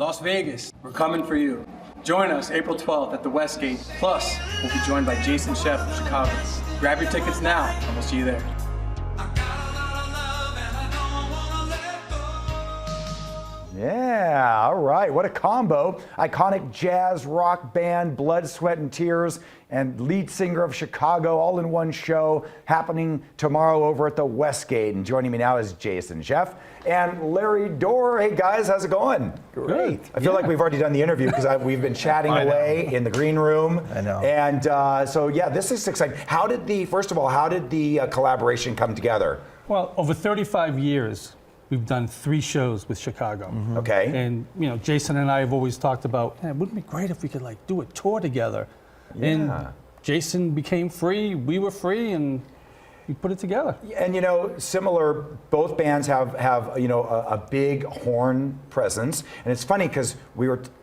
Las Vegas, we're coming for you. Join us April 12th at the Westgate. Plus, we'll be joined by Jason Chef of Chicago. Grab your tickets now, and we'll see you there. Yeah, all right. What a combo. Iconic jazz rock band, Blood, Sweat, and Tears, and lead singer of Chicago, all in one show happening tomorrow over at the Westgate. And joining me now is Jason Chef and Larry Dorr. Hey, guys, how's it going? Great. I feel like we've already done the interview because we've been chatting away in the green room. I know. And so, yeah, this is exciting. First of all, how did the collaboration come together? Well, over 35 years, we've done 3 shows with Chicago. Mm-hmm. Okay. And, Jason and I have always talked about, man, wouldn't it be great if we could, do a tour together? Yeah. And Jason became free, we were free, and we put it together. And similar, both bands have a big horn presence, and it's funny because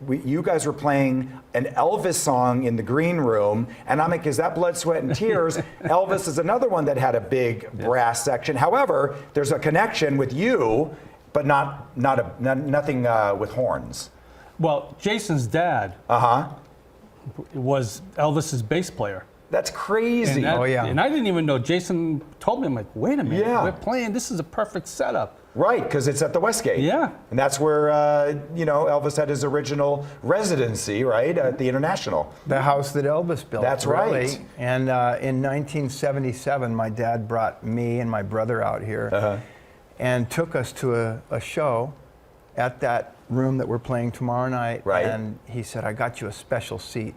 you guys were playing an Elvis song in the green room, and I'm like, is that Blood, Sweat, and Tears? Elvis is another one that had a big brass section. However, there's a connection with you, but nothing with horns. Well, Jason's dad was Elvis's bass player. That's crazy. And I didn't even know. Jason told me, I'm like, wait a minute, we're playing, this is a perfect setup. Right, because it's at the Westgate. Yeah. And that's where, Elvis had his original residency, right, at the International. The house that Elvis built. That's really. right. And in 1977, my dad brought me and my brother out here and took us to a show at that room that we're playing tomorrow night. Right. And he said, I got you a special seat.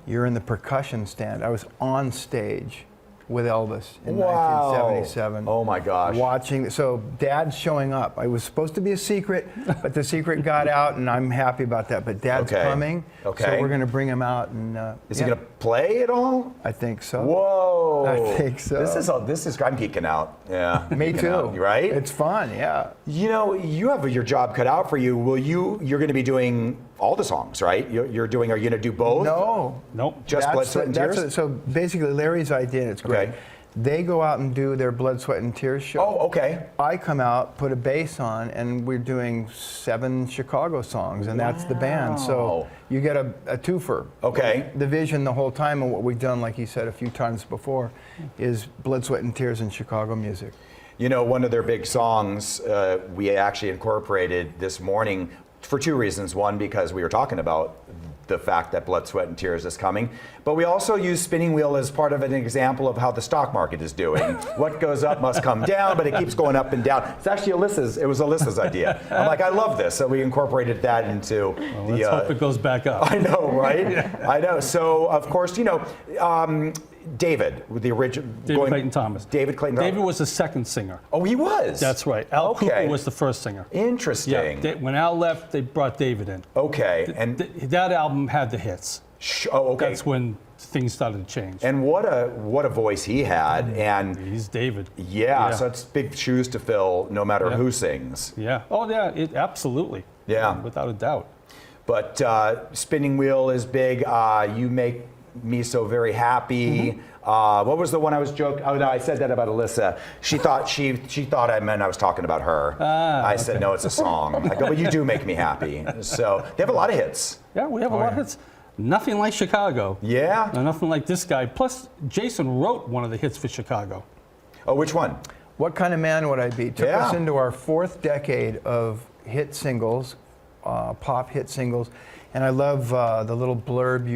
You're in the percussion stand. I was on stage with Elvis in 1977. Oh my gosh. Watching, so Dad's showing up. I was supposed to be a secret, but the secret got out, and I'm happy about that. But Dad's coming, so we're going to bring him out. And is he going to play at all? I think so. Whoa. I think so. This is I'm geeking out. Yeah. Me too. Out, right? It's fun, yeah. You have your job cut out for you. You're going to be doing all the songs, right? Are you going to do both? No. Nope. Just Blood, Sweat, and Tears? So basically, Larry's idea, and it's great. Okay. They go out and do their Blood, Sweat, and Tears show. Oh, okay. I come out, put a bass on, and we're doing 7 Chicago songs, and that's the band. So you get a twofer. Okay. The vision the whole time, and what we've done, like you said a few times before, is Blood, Sweat, and Tears in Chicago music. One of their big songs we actually incorporated this morning for 2 reasons. One, because we were talking about the fact that Blood, Sweat, and Tears is coming. But we also use Spinning Wheel as part of an example of how the stock market is doing. What goes up must come down, but it keeps going up and down. It's actually Alyssa's idea. I'm like, I love this. So we incorporated that into Let's hope it goes back up. I know, right? I know. So, of course, David, with the original. David Clayton Thomas. David Clayton Thomas. David was the second singer. Oh, he was? That's right. Al Cooper was the first singer. Interesting. Yeah, when Al left, they brought David in. Okay. And that album had the hits. Okay. That's when things started to change. And what a voice he had. And he's David. Yeah, so it's big shoes to fill no matter who sings. Yeah. Oh, yeah, absolutely. Yeah. Without a doubt. But Spinning Wheel is big. You Make Me So Very Happy. What was the one I was joking? Oh no, I said that about Alyssa. She thought I meant I was talking about her. I said no, it's a song. I go, but you do make me happy. So they have a lot of hits. Yeah, we have a lot of hits. Nothing like Chicago. Yeah. No, nothing like this guy. Plus, Jason wrote one of the hits for Chicago. Oh, which one? What Kind of Man Would I Be? Took us into our 4th decade of hit singles, pop hit singles. And I love the little blurb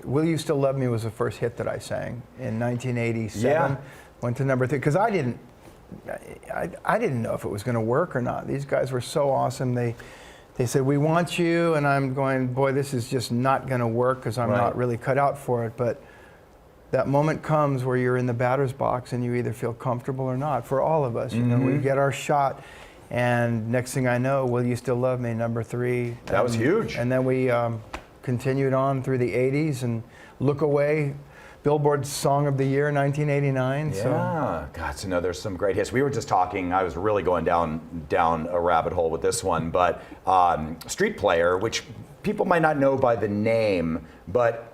Will You Still Love Me was the first hit that I sang in 1987. Yeah. Went to number 3, because I didn't know if it was going to work or not. These guys were so awesome. They said, we want you, and I'm going, boy, this is just not going to work because I'm not really cut out for it. But that moment comes where you're in the batter's box and you either feel comfortable or not. For all of us, we get our shot. And next thing I know, Will You Still Love Me, number 3. That was huge. And then we continued on through the 80s, and Look Away, Billboard's Song of the Year, 1989. Yeah, God, so no, there's some great hits. We were just talking, I was really going down a rabbit hole with this one, but Street Player, which people might not know by the name, but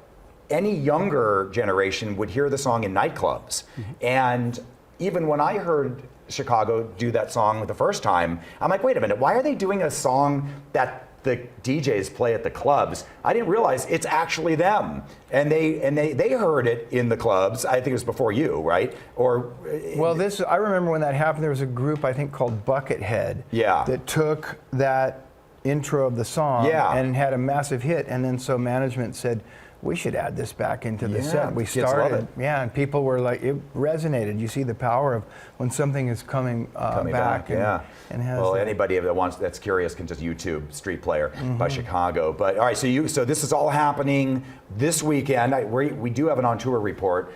any younger generation would hear the song in nightclubs. And even when I heard Chicago do that song the first time, I'm like, wait a minute, why are they doing a song that the DJs play at the clubs, I didn't realize it's actually them. And they heard it in the clubs. I think it was before you, right? Or well, I remember when that happened. There was a group I think called Buckethead. Yeah. That took that intro of the song. Yeah. And had a massive hit. And then so management said, we should add this back into the set. We kids love started, it. yeah, and people were like, it resonated. You see the power of when something is coming back. And has well, anybody that's curious can just YouTube Street Player by Chicago. But all right, so this is all happening this weekend. We do have an on tour report,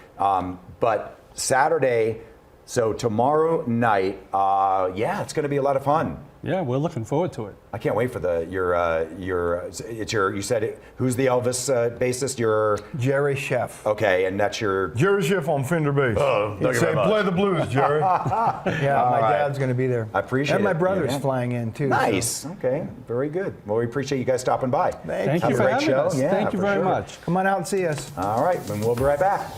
but Saturday. So tomorrow night, it's going to be a lot of fun. Yeah, we're looking forward to it. I can't wait for you said who's the Elvis bassist? Your Jerry Sheff. Okay, and that's your Jerry Sheff on Fender bass. He'd say, play the blues, Jerry. Yeah, my dad's going to be there. I appreciate it. And my brother's Yeah. flying in too. Nice. So. Okay, very good. Well, we appreciate you guys stopping by. Thank Have you a for great having show. us. Yeah, Thank you for very sure. much. Come on out and see us. All right, and we'll be right back.